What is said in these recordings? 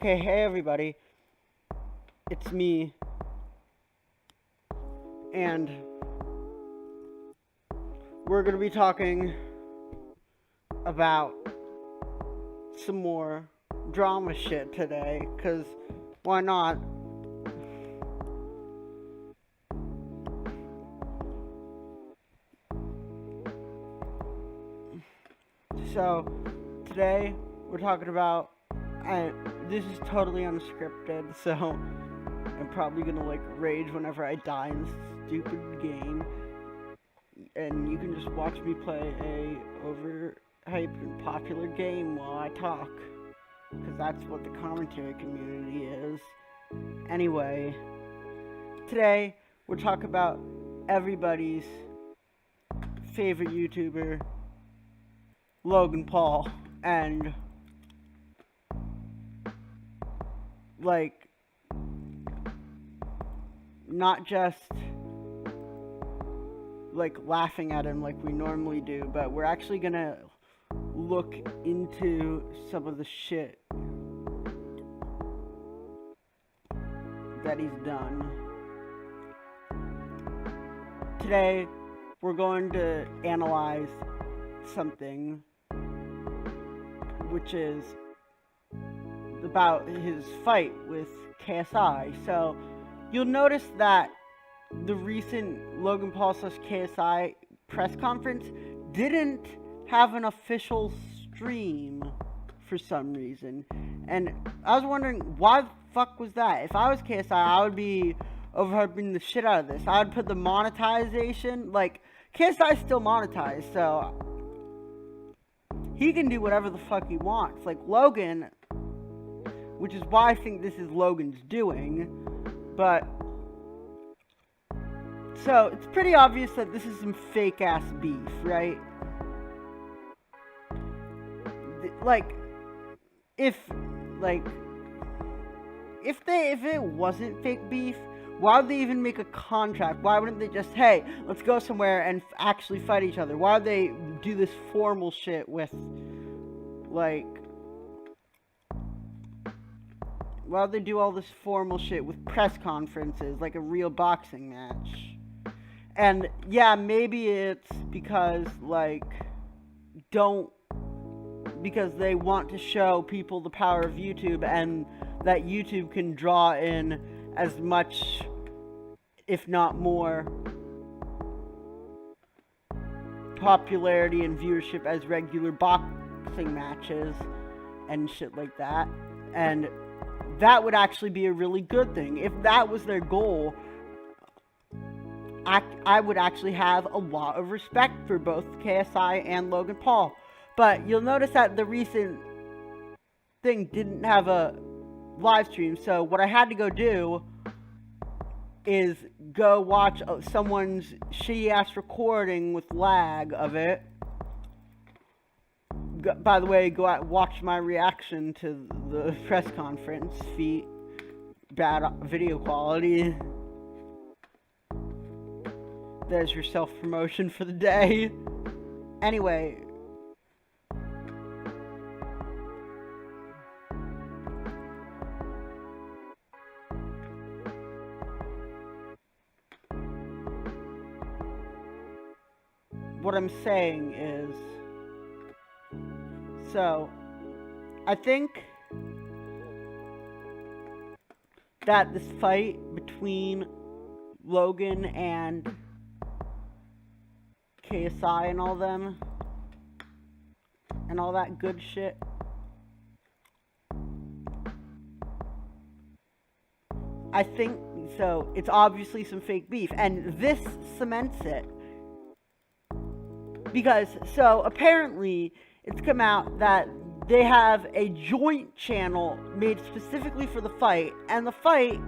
Okay, hey everybody, it's me, and we're gonna be talking about some more drama shit today, cause why not? So, today we're talking about, this is totally unscripted, so I'm probably gonna rage whenever I die in this stupid game, and you can just watch me play a overhyped and popular game while I talk, because that's what the commentary community is. Anyway, today we're talking about everybody's favorite YouTuber, Logan Paul, and not just laughing at him like we normally do, but we're actually gonna look into some of the shit that he's done. Today we're going to analyze something, which is about his fight with KSI. So you'll notice that the recent Logan Paul / KSI press conference didn't have an official stream for some reason, and I was wondering why the fuck was that. If I was KSI, I would be overhyping the shit out of this. I would put the monetization, KSI's still monetized, so he can do whatever the fuck he wants. Logan, which is why I think this is Logan's doing, but so it's pretty obvious that this is some fake ass beef, right? If it wasn't fake beef, why would they even make a contract? Why wouldn't they just, hey, let's go somewhere and actually fight each other? Why would they do this formal shit with, why would they do all this formal shit with press conferences like a real boxing match? And yeah, maybe it's because, because they want to show people the power of YouTube, and that YouTube can draw in as much, if not more, popularity and viewership as regular boxing matches and shit like that. And that would actually be a really good thing. If that was their goal, I would actually have a lot of respect for both KSI and Logan Paul. But you'll notice that the recent thing didn't have a live stream, so what I had to go do is go watch someone's shitty ass recording with lag of it. By the way, go out watch my reaction to the press conference. Bad video quality. There's your self-promotion for the day. Anyway, what I'm saying is, so I think that this fight between Logan and KSI and all them and all that good shit, I think so it's obviously some fake beef, and this cements it. Because, so, apparently, it's come out that they have a joint channel made specifically for the fight, and the fight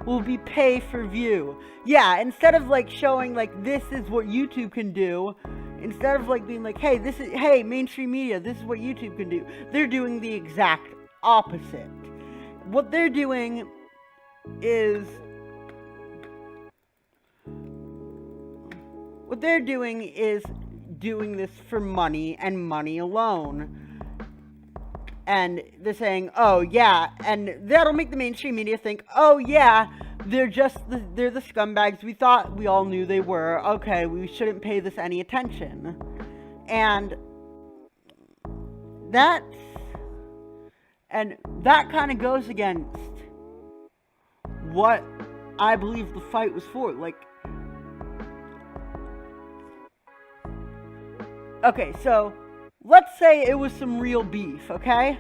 will be pay for view. Yeah, instead of, showing, this is what YouTube can do, instead of, being hey, mainstream media, this is what YouTube can do, they're doing the exact opposite. What they're doing is doing this for money and money alone. and they're saying, oh yeah, and that'll make the mainstream media think, oh yeah, they're the scumbags we thought we all knew they were. Okay, we shouldn't pay this any attention. And that kind of goes against what I believe the fight was for. Like, okay, so let's say it was some real beef, okay?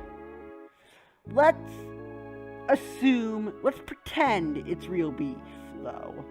Let's pretend it's real beef, though.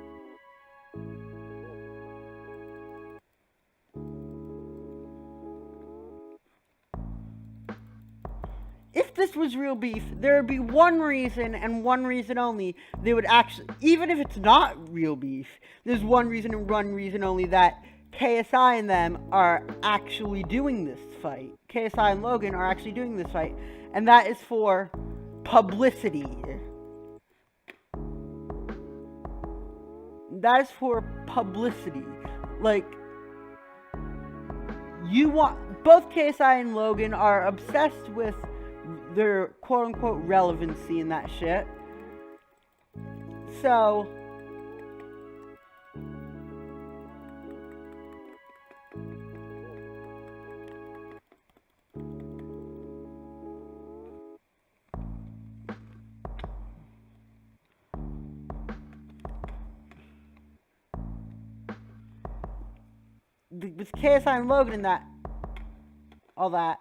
If this was real beef, there would be one reason and one reason only they would actually, even if it's not real beef, there's one reason and one reason only that KSI and them are actually doing this fight. KSI and Logan are actually doing this fight, and that is for publicity. That is for publicity. Like, both KSI and Logan are obsessed with their quote-unquote relevancy in that shit. So with KSI and Logan and that, all that,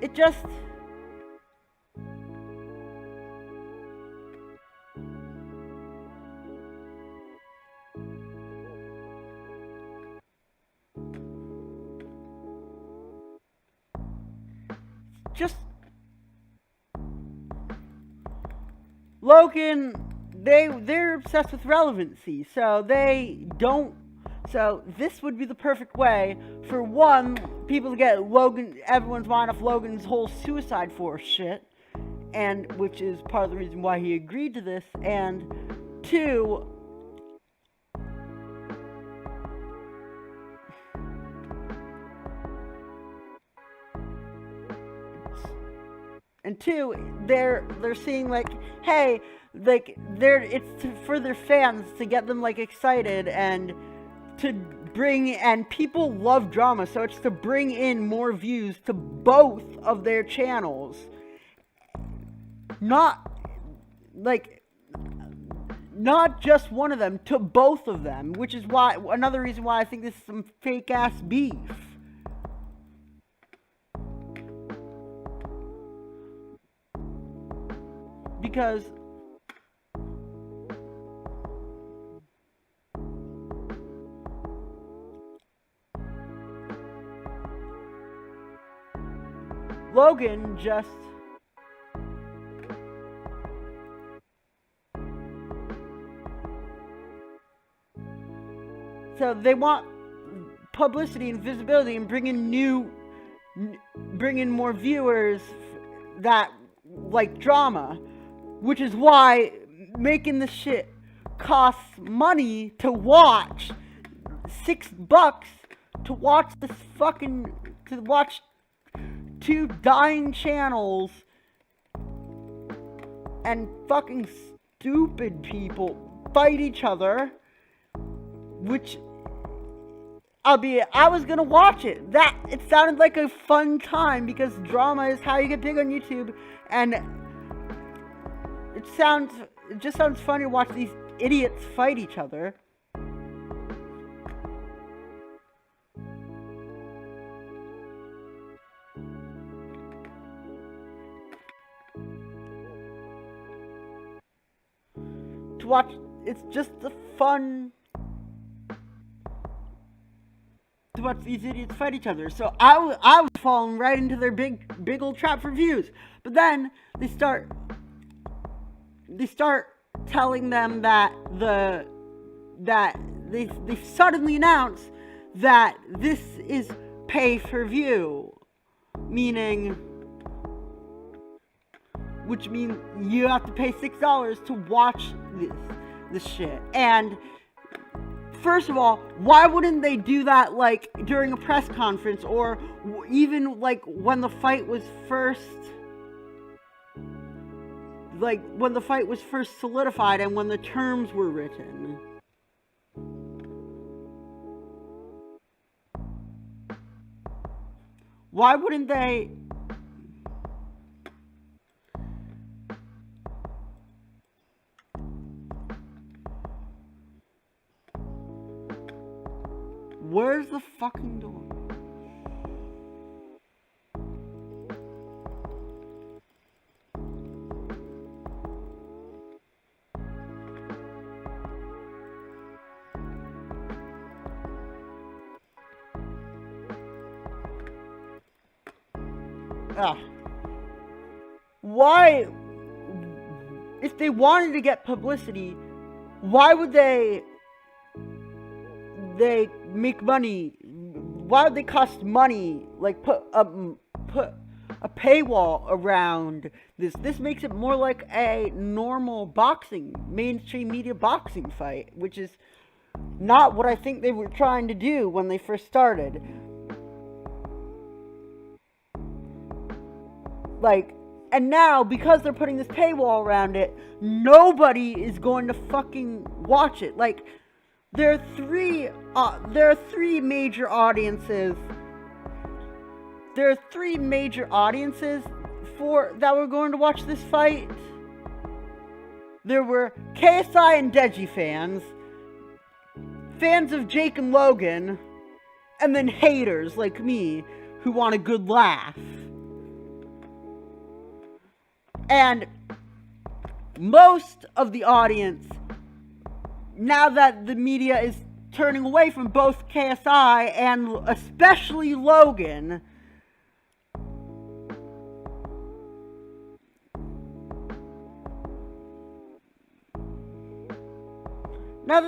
it just, Logan, they're obsessed with relevancy, so they don't. So this would be the perfect way for one, people to get everyone's mind off Logan's whole Suicide Force shit, and which is part of the reason why he agreed to this, and two, they're seeing like, hey, like it's for their fans to get them like excited and to bring, and people love drama, so it's to bring in more views to both of their channels. Not just one of them, to both of them, which is why, another reason why I think this is some fake ass beef. Because Logan just so they want publicity and visibility and bring in more viewers that like drama, which is why making this shit costs money to watch. $6 to watch two dying channels and fucking stupid people fight each other, which, albeit I was gonna watch it. It sounded like a fun time because drama is how you get big on YouTube, and it just sounds funny to watch these idiots fight each other. To watch, it's just the fun to watch these idiots fight each other. So I was falling right into their big old trap for views. But then they start telling them that they suddenly announce that this is pay-per-view, which means you have to pay $6 to watch this shit. And first of all, why wouldn't they do that like during a press conference, or even like when the fight was first solidified and when the terms were written? Why wouldn't they? Where's the fucking door? Why, if they wanted to get publicity, why would they make money? Why would they cost money? Like put a paywall around this? This makes it more like a normal mainstream media boxing fight, which is not what I think they were trying to do when they first started. And now, because they're putting this paywall around it, nobody is going to fucking watch it. Like, there are three major audiences. There are three major audiences that were going to watch this fight. There were KSI and Deji fans of Jake and Logan, and then haters like me who want a good laugh. And most of the audience, now that the media is turning away from both KSI and especially Logan, now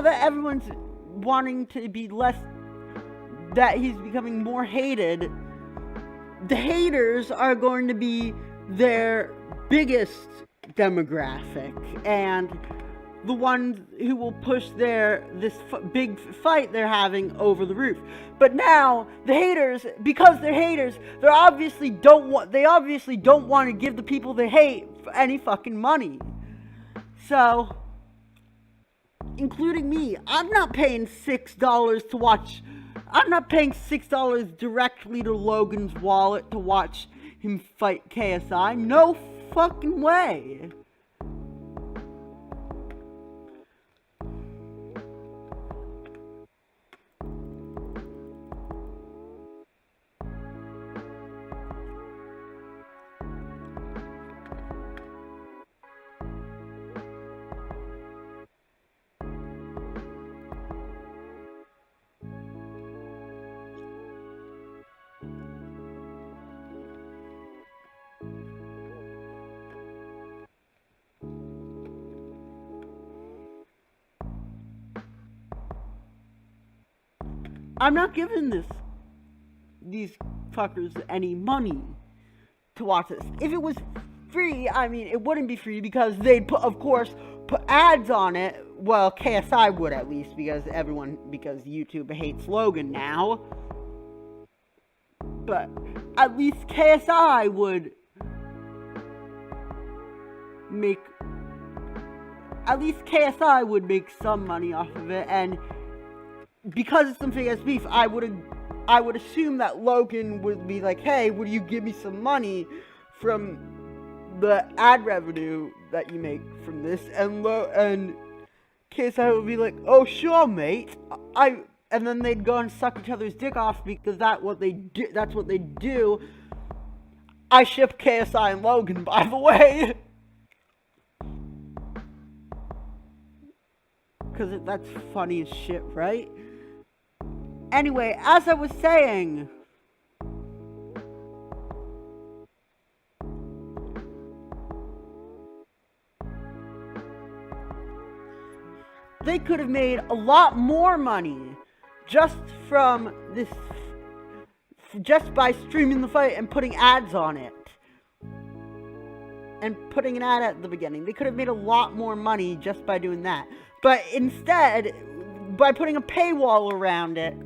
that everyone's wanting to be less, that he's becoming more hated, the haters are going to be their biggest demographic, and the ones who will push this big fight they're having over the roof. But now the haters, because they're haters, they obviously don't want to give the people they hate any fucking money. So, including me, I'm not paying $6 to watch. I'm not paying $6 directly to Logan's wallet to watch him fight KSI. No fucking way. I'm not giving these fuckers any money to watch this. If it was free, I mean, it wouldn't be free because they'd of course put ads on it. Well, KSI would at least, because YouTube hates Logan now. But at least KSI would make some money off of it, and because it's some fake-ass beef, I would assume that Logan would be like, hey, would you give me some money from the ad revenue that you make from this? And KSI would be like, oh, sure, mate. And then they'd go and suck each other's dick off because that's what they do. I ship KSI and Logan, by the way. Because that's funny as shit, right? Anyway, as I was saying, they could have made a lot more money just from this, just by streaming the fight and putting ads on it. And putting an ad at the beginning. They could have made a lot more money just by doing that. But instead, by putting a paywall around it,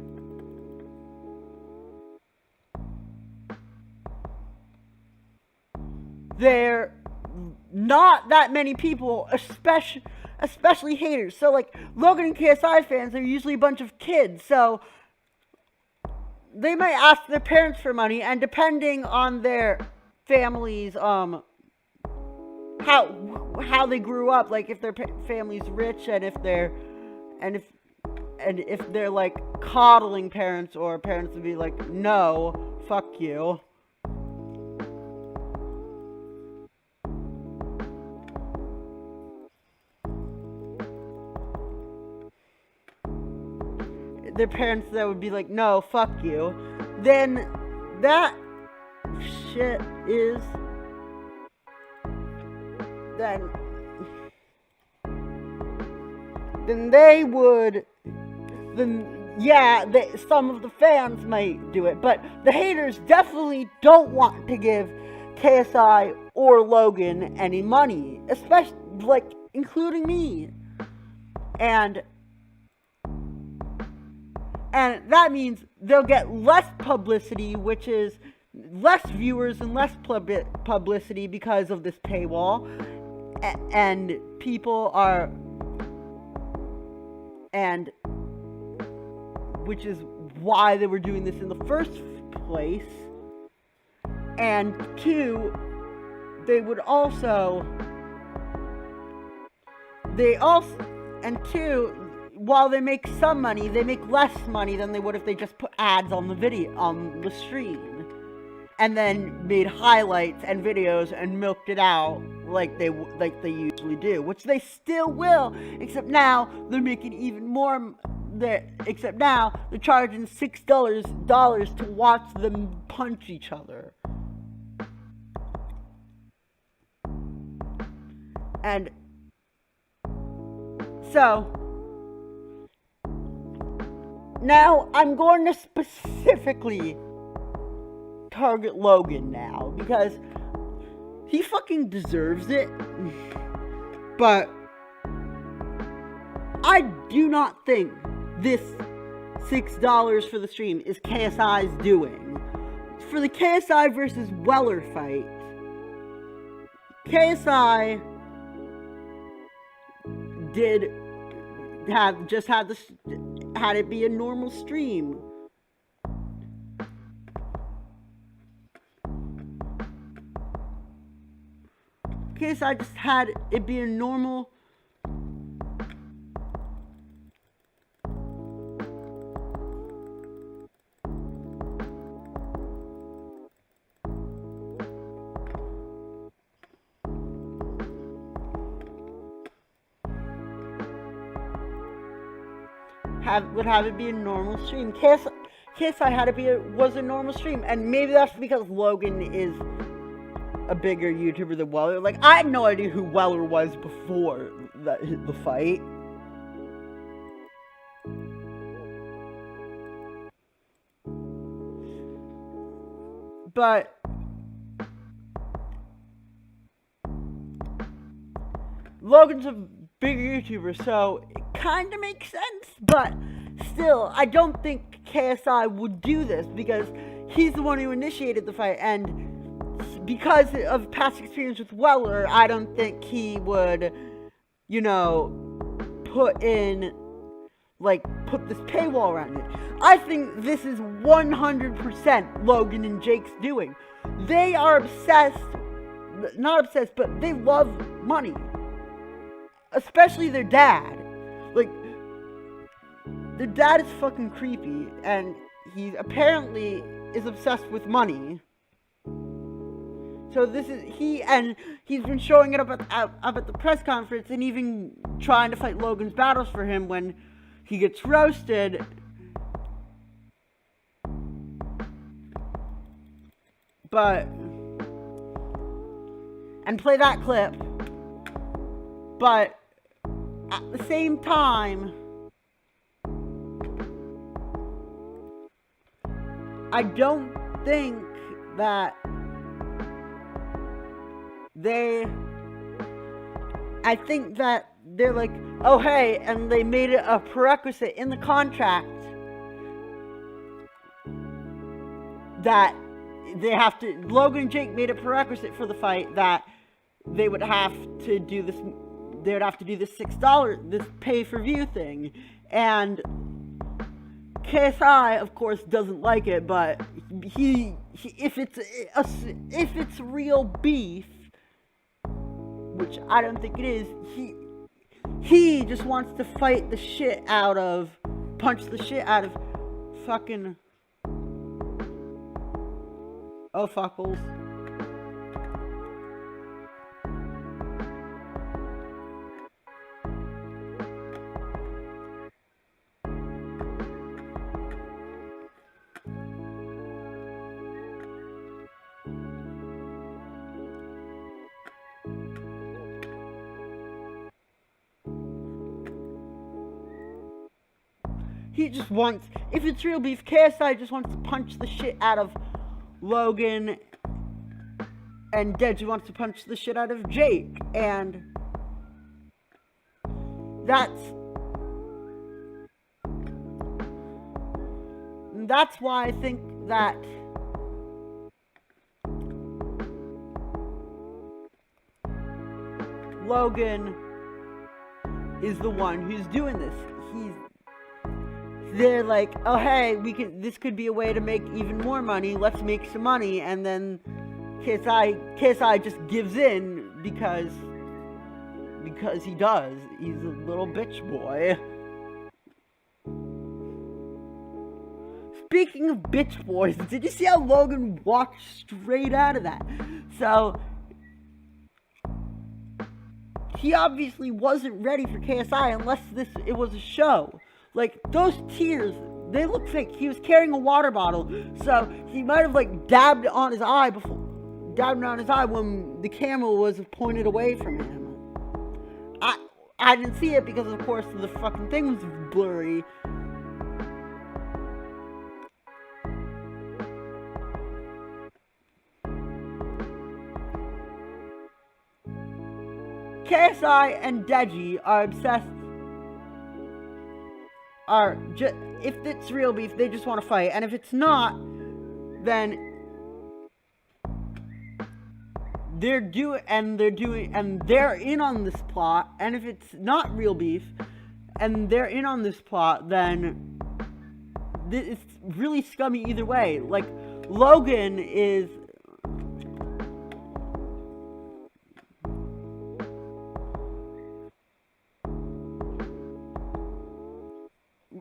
there not that many people, especially haters. So like Logan and KSI fans are usually a bunch of kids, so they might ask their parents for money, and depending on their families, how they grew up, like if their family's rich, and if they're like coddling parents, or parents would be like, no, fuck you. Their parents that would be like, no, fuck you, then that shit is, then they would, yeah, some of the fans might do it, but the haters definitely don't want to give KSI or Logan any money, especially, like, including me, and that means they'll get less publicity, which is less viewers and less publicity because of this paywall. And people are... And... which is why they were doing this in the first place. And two, they would also... And two... while they make some money, they make less money than they would if they just put ads on the video, on the stream, and then made highlights and videos and milked it out like they usually do, which they still will, except now they're making even more. Except now they're charging $6 to watch them punch each other, and so. Now, I'm going to specifically target Logan now, because he fucking deserves it, but I do not think this $6 for the stream is KSI's doing. For the KSI versus Weller fight, KSI had it be a normal stream. KSI just had it be a normal... would have it be a normal stream. KSI had it was a normal stream, and maybe that's because Logan is a bigger YouTuber than Weller. Like, I had no idea who Weller was before the fight. But Logan's a bigger YouTuber, so it kind of makes sense, but still, I don't think KSI would do this, because he's the one who initiated the fight, and because of past experience with Weller, I don't think he would, you know, put this paywall around it. I think this is 100% Logan and Jake's doing. They are not obsessed, but they love money. Especially their dad. Like, their dad is fucking creepy, and he apparently is obsessed with money. So he's been showing it up at the press conference, and even trying to fight Logan's battles for him when he gets roasted. And play that clip. But at the same time, I don't think that I think that they're like, oh hey, and they made it a prerequisite in the contract that they have to, Logan and Jake made a prerequisite for the fight that they would have to do this, they would have to do this $6, this pay-per-view thing, and KSI, of course, doesn't like it, but he if it's real beef, which I don't think it is, he just wants to fight the shit out of, punch the shit out of fucking, oh fuckles. He just wants, if it's real beef, KSI just wants to punch the shit out of Logan, and Deji wants to punch the shit out of Jake, and that's why I think that Logan is the one who's doing this. They're like, oh hey, this could be a way to make even more money, let's make some money, and then KSI just gives in because he does. He's a little bitch boy. Speaking of bitch boys, did you see how Logan walked straight out of that? So he obviously wasn't ready for KSI unless it was a show. Like, those tears, they look fake. He was carrying a water bottle, so he might have, like, dabbed on his eye when the camera was pointed away from him. I didn't see it because, of course, the fucking thing was blurry. KSI and Deji are obsessed. If it's real beef, they just want to fight, and if it's not, then they're in on this plot, and if it's not real beef and they're in on this plot, then it's really scummy either way. Like, Logan is,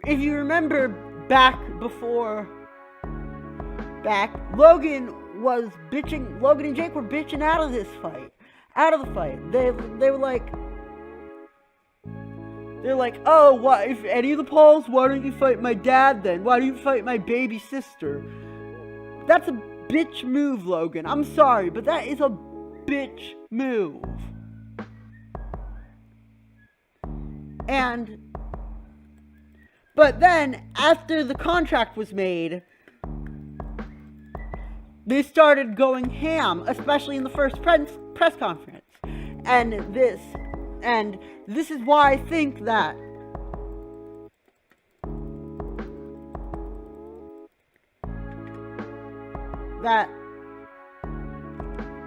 if you remember Logan and Jake were bitching out of the fight. They were like, they're like, oh, what, if any of the Pauls, why don't you fight my dad then? Why don't you fight my baby sister? That's a bitch move, Logan. I'm sorry, but that is a bitch move. But then, after the contract was made, they started going ham, especially in the first press conference. And this is why I think that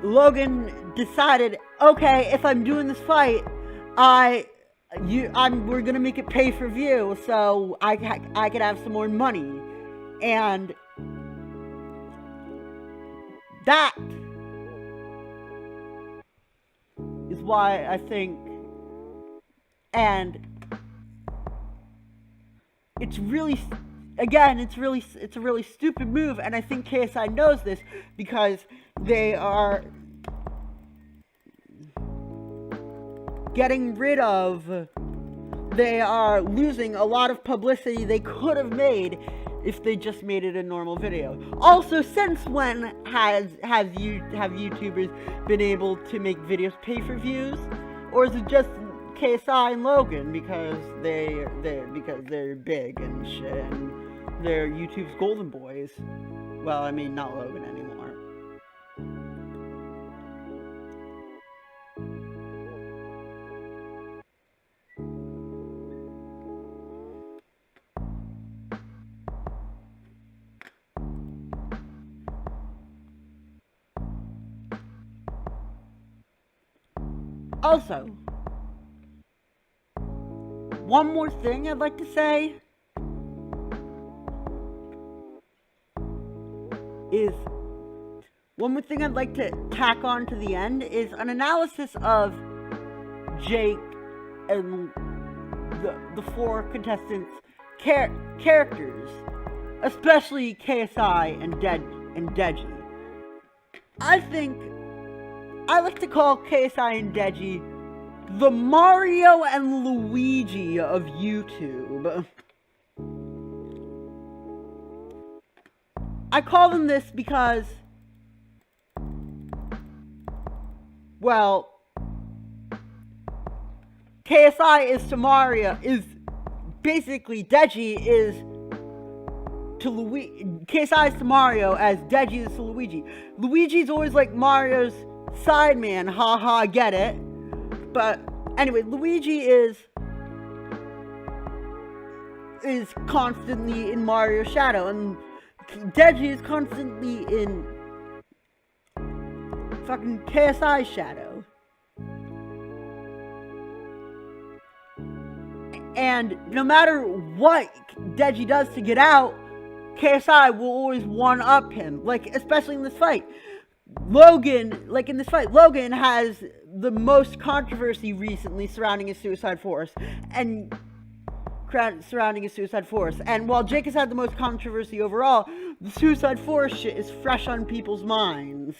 Logan decided, okay, if I'm doing this fight, we're gonna make it pay per view, so I could have some more money, and that is why I think, and it's really, again, it's a really stupid move, and I think KSI knows this because they are they are losing a lot of publicity they could have made if they just made it a normal video. Also, since when have YouTubers been able to make videos pay-per-views? Or is it just KSI and Logan because they're big and shit, and they're YouTube's golden boys. Well, I mean, not Logan anymore. Also, one more thing I'd like to say is, one more thing I'd like to tack on to the end is an analysis of Jake and the four contestants' characters, especially KSI and Deji. I like to call KSI and Deji the Mario and Luigi of YouTube. I call them this because, well, KSI is to Mario, is basically Deji is to Luigi. KSI is to Mario as Deji is to Luigi. Luigi's always like Mario's side man, haha, get it. But anyway, Luigi is constantly in Mario's shadow, and Deji is constantly in fucking KSI's shadow. And no matter what Deji does to get out, KSI will always one-up him, like, especially in this fight. Logan has the most controversy recently surrounding his suicide force, and while Jake has had the most controversy overall, the suicide force shit is fresh on people's minds.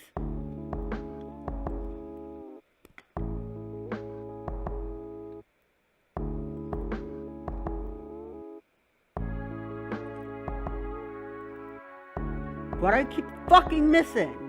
What I keep fucking missing?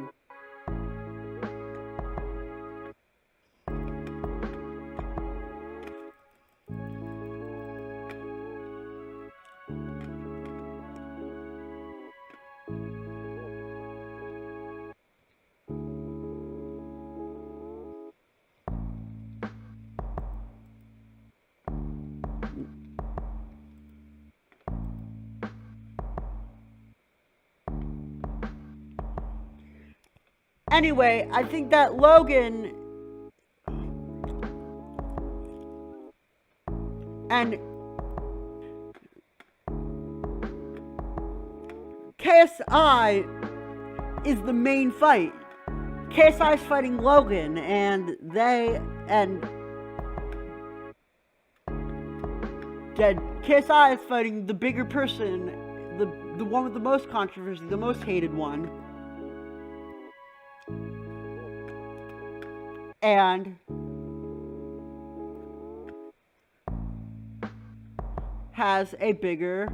Anyway, I think that Logan and KSI is the main fight. KSI is fighting Logan, and KSI is fighting the bigger person, the one with the most controversy, the most hated one. And has a bigger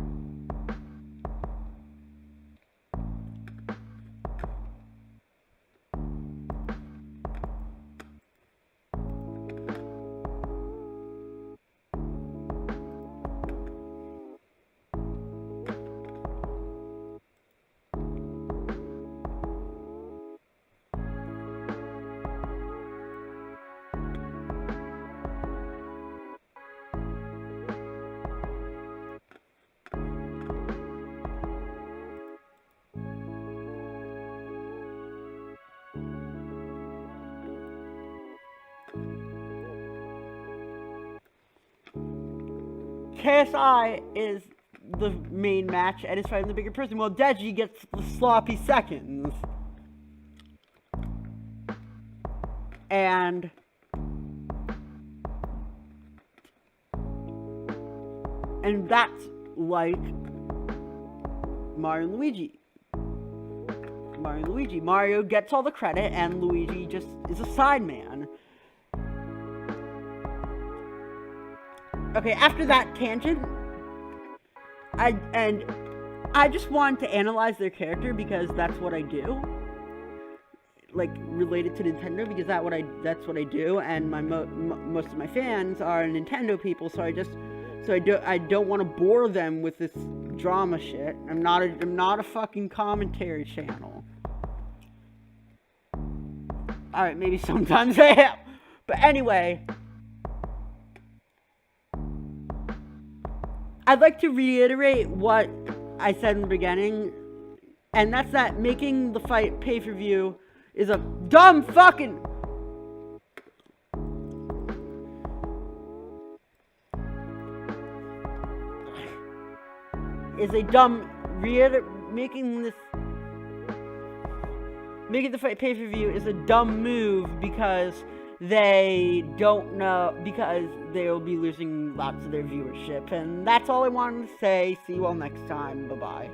KSI is the main match and is fighting the bigger person, while Deji gets the sloppy seconds. And that's like Mario and Luigi. Mario gets all the credit and Luigi just is a side man. Okay, after that tangent, I just wanted to analyze their character because that's what I do. like related to Nintendo because that's what I do, and most of my fans are Nintendo people, so I don't want to bore them with this drama shit. I'm not a fucking commentary channel. All right, maybe sometimes I am, but anyway, I'd like to reiterate what I said in the beginning, and that's that making the fight pay-per-view is a dumb fucking... Making the fight pay-per-view is a dumb move because they don't know, because they'll be losing lots of their viewership. And that's all I wanted to say. See you all next time. Bye-bye.